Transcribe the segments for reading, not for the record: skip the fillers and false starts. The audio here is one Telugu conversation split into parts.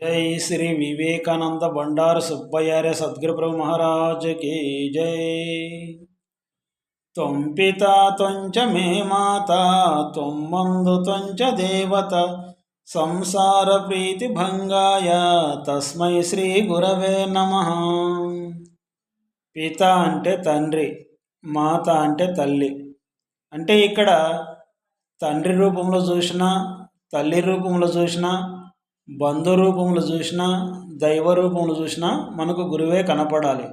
जय श्री विवेकानंद भंडार सुब्बयार्य सद्गुरु प्रभु महाराज की जय। त्वं पिता त्वंच मे माता त्वं बंधु त्वंच देवता संसार प्रीति भंगाय तस्मै श्री गुरवे नमः। పిత అంటే తండ్రి, మాత అంటే తల్లి. అంటే ఇక్కడ తండ్రి రూపంలో చూసినా, తల్లి రూపంలో చూసినా, బంధు రూపంలో చూసినా, దైవ రూపంలో చూసినా మనకు గురువే కనపడాలి.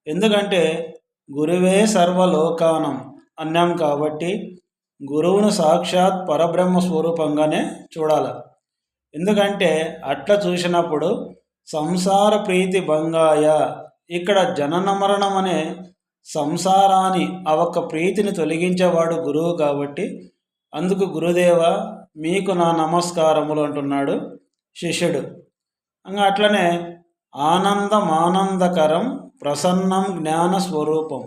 ఎందుకంటే గురువే సర్వలోకానం అన్నాం కాబట్టి గురువును సాక్షాత్ పరబ్రహ్మ స్వరూపంగానే చూడాలి. ఎందుకంటే అట్లా చూసినప్పుడు సంసార ప్రీతి భంగాయ, ఇక్కడ జనన మరణం అనే సంసారాన్ని ఆ ఒక్క ప్రీతిని తొలగించేవాడు గురువు కాబట్టి అందుకు గురుదేవ మీకు నా నమస్కారములు అంటున్నాడు శిష్యుడు. ఇంకా అట్లనే ఆనందమానందకరం ప్రసన్నం జ్ఞాన స్వరూపం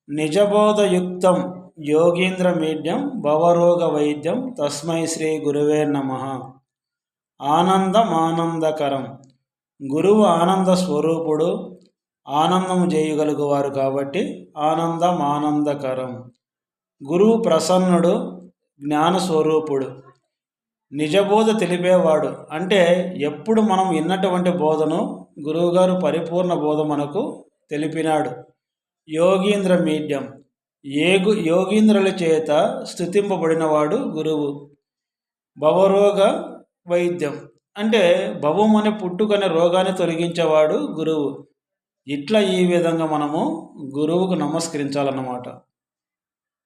నిజబోధయుక్తం యోగీంద్ర మీడ్యం భవరోగ వైద్యం తస్మై శ్రీ గురువే నమః. ఆనందమానందకరం, గురువు ఆనంద స్వరూపుడు, ఆనందము చేయగలుగువారు కాబట్టి ఆనందమానందకరం. గురువు ప్రసన్నుడు, జ్ఞానస్వరూపుడు, నిజబోధ తెలిపేవాడు. అంటే ఎప్పుడు మనం విన్నటువంటి బోధను గురువుగారు పరిపూర్ణ బోధ మనకు తెలిపినాడు. యోగీంద్ర మీడ్యం, యోగీంద్రుల చేత స్తుతింపబడినవాడు గురువు. భవరోగ వైద్యం అంటే భవం అనే పుట్టుకనే రోగాన్ని తొలగించేవాడు గురువు. ఇట్లా ఈ విధంగా మనము గురువుకు నమస్కరించాలన్నమాట.